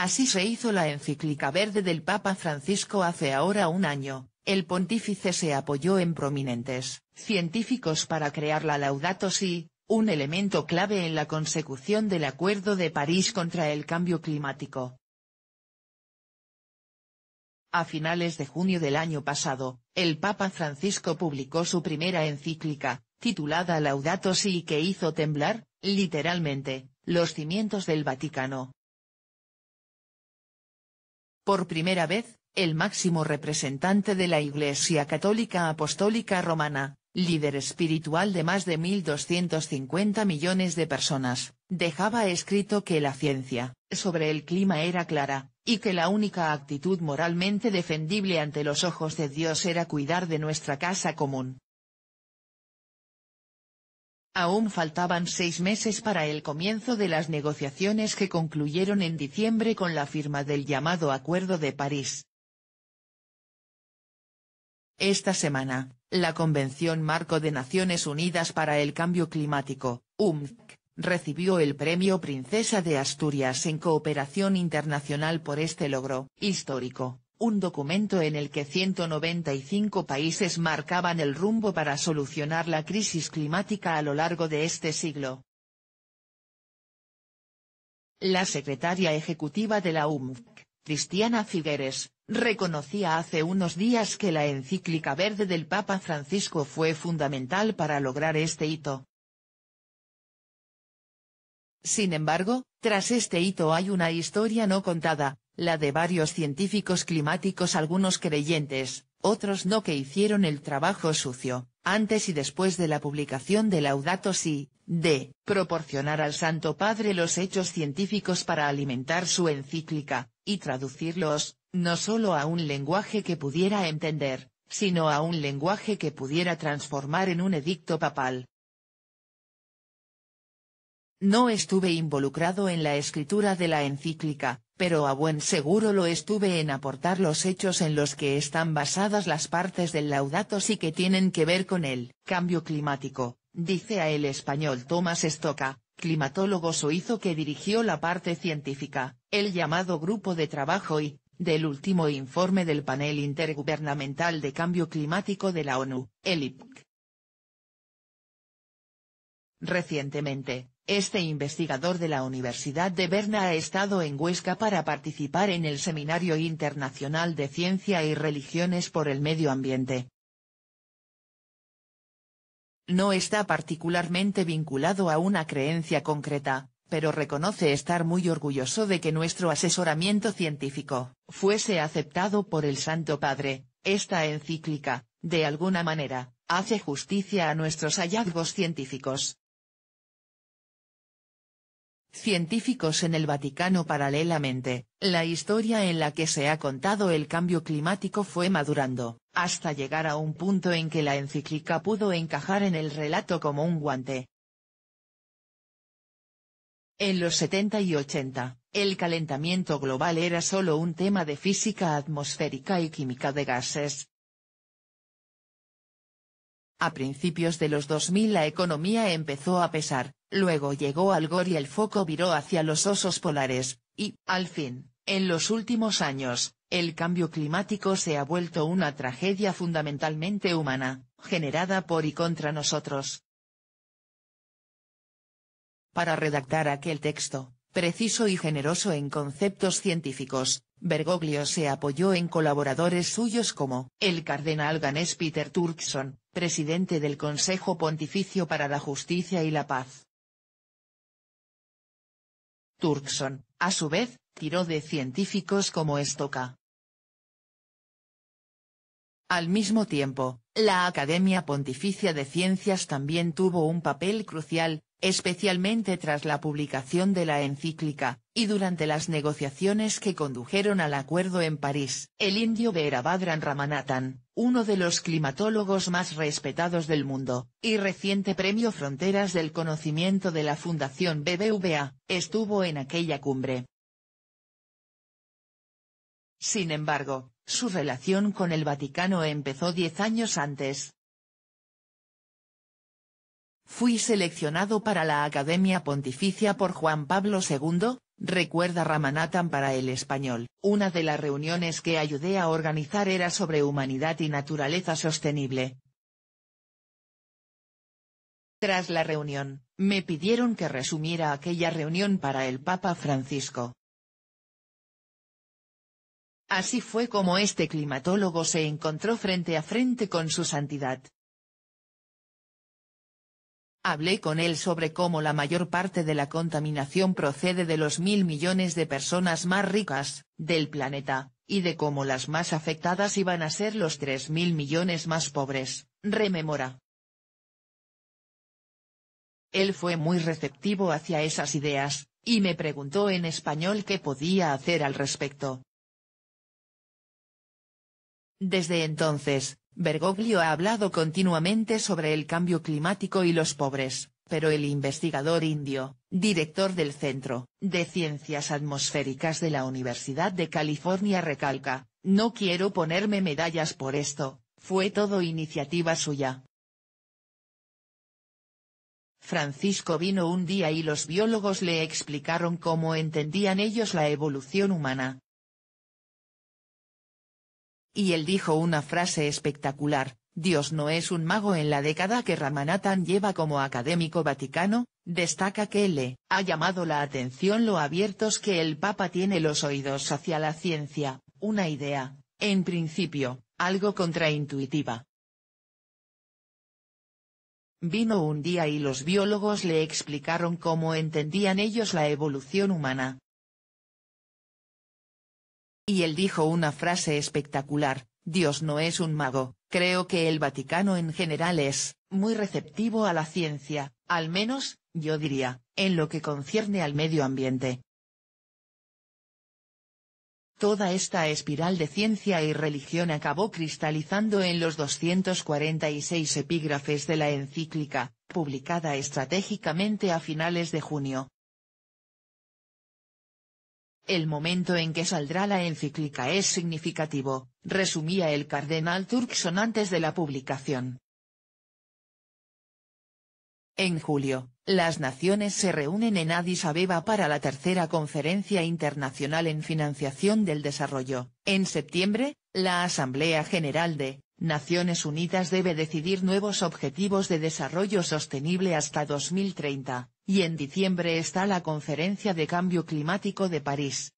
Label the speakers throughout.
Speaker 1: Así se hizo la encíclica verde del Papa Francisco hace ahora un año. El pontífice se apoyó en prominentes científicos para crear la Laudato Si, un elemento clave en la consecución del Acuerdo de París contra el cambio climático. A finales de junio del año pasado, el Papa Francisco publicó su primera encíclica, titulada Laudato Si, que hizo temblar, literalmente, los cimientos del Vaticano. Por primera vez, el máximo representante de la Iglesia Católica Apostólica Romana, líder espiritual de más de 1.250 millones de personas, dejaba escrito que la ciencia sobre el clima era clara, y que la única actitud moralmente defendible ante los ojos de Dios era cuidar de nuestra casa común. Aún faltaban 6 meses para el comienzo de las negociaciones que concluyeron en diciembre con la firma del llamado Acuerdo de París. Esta semana, la Convención Marco de Naciones Unidas para el Cambio Climático, UNFCCC, recibió el Premio Princesa de Asturias en Cooperación Internacional por este logro histórico, un documento en el que 195 países marcaban el rumbo para solucionar la crisis climática a lo largo de este siglo. La secretaria ejecutiva de la UNFCCC, Cristiana Figueres, reconocía hace unos días que la encíclica verde del Papa Francisco fue fundamental para lograr este hito. Sin embargo, tras este hito hay una historia no contada, la de varios científicos climáticos, algunos creyentes, otros no, que hicieron el trabajo sucio, antes y después de la publicación de Laudato Si, de proporcionar al Santo Padre los hechos científicos para alimentar su encíclica, y traducirlos, no solo a un lenguaje que pudiera entender, sino a un lenguaje que pudiera transformar en un edicto papal. No estuve involucrado en la escritura de la encíclica, pero a buen seguro lo estuve en aportar los hechos en los que están basadas las partes del Laudato Si que tienen que ver con el cambio climático, dice a El Español Tomás Stoka, climatólogo suizo que dirigió la parte científica, el llamado Grupo de Trabajo y, del último informe del Panel Intergubernamental de Cambio Climático de la ONU, el IPCC. Recientemente, este investigador de la Universidad de Berna ha estado en Huesca para participar en el Seminario Internacional de Ciencia y Religiones por el Medio Ambiente. No está particularmente vinculado a una creencia concreta, pero reconoce estar muy orgulloso de que nuestro asesoramiento científico fuese aceptado por el Santo Padre. Esta encíclica, de alguna manera, hace justicia a nuestros hallazgos científicos. Científicos en el Vaticano. Paralelamente, la historia en la que se ha contado el cambio climático fue madurando, hasta llegar a un punto en que la encíclica pudo encajar en el relato como un guante. En los 70 y 80, el calentamiento global era solo un tema de física atmosférica y química de gases. A principios de los 2000 la economía empezó a pesar, luego llegó Al Gore y el foco viró hacia los osos polares, y, al fin, en los últimos años, el cambio climático se ha vuelto una tragedia fundamentalmente humana, generada por y contra nosotros. Para redactar aquel texto, preciso y generoso en conceptos científicos, Bergoglio se apoyó en colaboradores suyos como el cardenal ganés Peter Turkson, presidente del Consejo Pontificio para la Justicia y la Paz. Turkson, a su vez, tiró de científicos como Stoka. Al mismo tiempo, la Academia Pontificia de Ciencias también tuvo un papel crucial, especialmente tras la publicación de la encíclica, y durante las negociaciones que condujeron al acuerdo en París. El indio Veerabhadran Ramanathan, uno de los climatólogos más respetados del mundo, y reciente Premio Fronteras del Conocimiento de la Fundación BBVA, estuvo en aquella cumbre. Sin embargo, su relación con el Vaticano empezó 10 años antes. Fui seleccionado para la Academia Pontificia por Juan Pablo II, recuerda Ramanathan para El Español. Una de las reuniones que ayudé a organizar era sobre humanidad y naturaleza sostenible. Tras la reunión, me pidieron que resumiera aquella reunión para el Papa Francisco. Así fue como este climatólogo se encontró frente a frente con su santidad. Hablé con él sobre cómo la mayor parte de la contaminación procede de los 1.000 millones de personas más ricas del planeta, y de cómo las más afectadas iban a ser los 3.000 millones más pobres, rememora. Él fue muy receptivo hacia esas ideas, y me preguntó en español qué podía hacer al respecto. Desde entonces, Bergoglio ha hablado continuamente sobre el cambio climático y los pobres, pero el investigador indio, director del Centro de Ciencias Atmosféricas de la Universidad de California recalca: no quiero ponerme medallas por esto, fue todo iniciativa suya. Francisco vino un día y los biólogos le explicaron cómo entendían ellos la evolución humana. Y él dijo una frase espectacular: Dios no es un mago. En la década que Ramanathan lleva como académico vaticano, destaca que le ha llamado la atención lo abiertos que el Papa tiene los oídos hacia la ciencia, una idea, en principio, algo contraintuitiva. Vino un día y los biólogos le explicaron cómo entendían ellos la evolución humana. Y él dijo una frase espectacular: Dios no es un mago. Creo que el Vaticano en general es muy receptivo a la ciencia, al menos, yo diría, en lo que concierne al medio ambiente. Toda esta espiral de ciencia y religión acabó cristalizando en los 246 epígrafes de la encíclica, publicada estratégicamente a finales de junio. El momento en que saldrá la encíclica es significativo, resumía el cardenal Turkson antes de la publicación. En julio, las naciones se reúnen en Addis Abeba para la tercera Conferencia Internacional en Financiación del Desarrollo. En septiembre, la Asamblea General de Naciones Unidas debe decidir nuevos objetivos de desarrollo sostenible hasta 2030, y en diciembre está la Conferencia de Cambio Climático de París.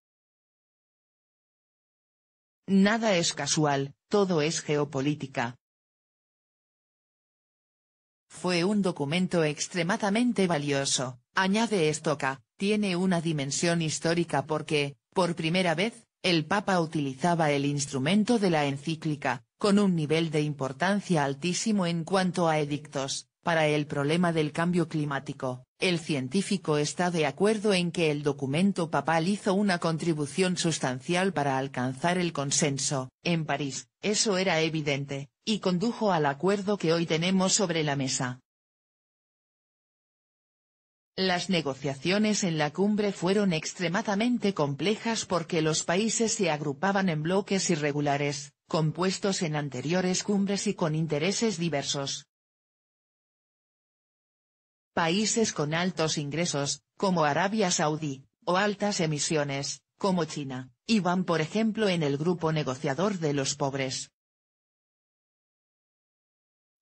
Speaker 1: Nada es casual, todo es geopolítica. Fue un documento extremadamente valioso, añade Stocca, tiene una dimensión histórica porque, por primera vez, el Papa utilizaba el instrumento de la encíclica, con un nivel de importancia altísimo en cuanto a edictos, para el problema del cambio climático. El científico está de acuerdo en que el documento papal hizo una contribución sustancial para alcanzar el consenso, en París, eso era evidente, y condujo al acuerdo que hoy tenemos sobre la mesa. Las negociaciones en la cumbre fueron extremadamente complejas porque los países se agrupaban en bloques irregulares, compuestos en anteriores cumbres y con intereses diversos. Países con altos ingresos, como Arabia Saudí, o altas emisiones, como China, iban por ejemplo en el grupo negociador de los pobres.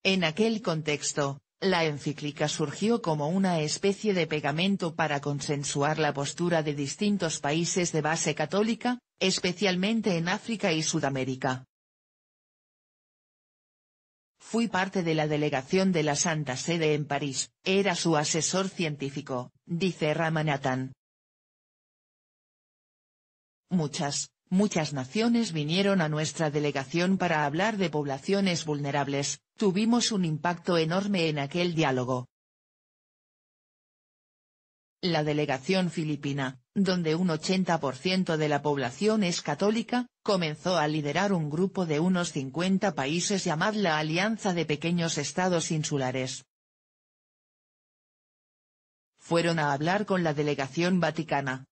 Speaker 1: En aquel contexto, la encíclica surgió como una especie de pegamento para consensuar la postura de distintos países de base católica, especialmente en África y Sudamérica. Fui parte de la delegación de la Santa Sede en París, era su asesor científico, dice Ramanathan. Muchas naciones vinieron a nuestra delegación para hablar de poblaciones vulnerables, tuvimos un impacto enorme en aquel diálogo. La delegación filipina, donde un 80% de la población es católica, comenzó a liderar un grupo de unos 50 países llamado la Alianza de Pequeños Estados Insulares. Fueron a hablar con la delegación vaticana.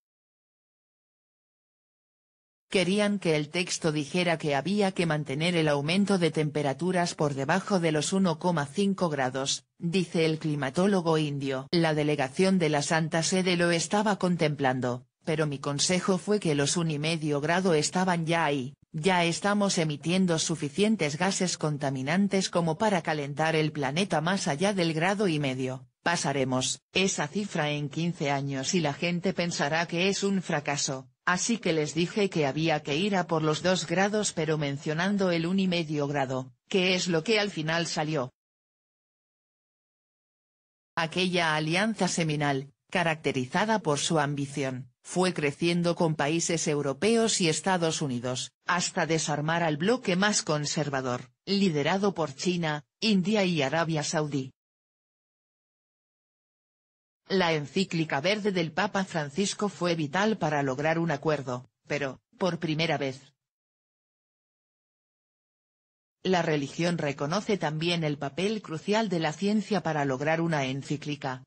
Speaker 1: Querían que el texto dijera que había que mantener el aumento de temperaturas por debajo de los 1,5 grados, dice el climatólogo indio. La delegación de la Santa Sede lo estaba contemplando, pero mi consejo fue que los 1,5 grados estaban ya ahí, ya estamos emitiendo suficientes gases contaminantes como para calentar el planeta más allá del 1,5 grados. Pasaremos esa cifra en 15 años y la gente pensará que es un fracaso, así que les dije que había que ir a por los 2 grados pero mencionando el 1,5 grado, que es lo que al final salió. Aquella alianza seminal, caracterizada por su ambición, fue creciendo con países europeos y Estados Unidos, hasta desarmar al bloque más conservador, liderado por China, India y Arabia Saudí. La encíclica verde del Papa Francisco fue vital para lograr un acuerdo, pero, por primera vez, la religión reconoce también el papel crucial de la ciencia para lograr una encíclica,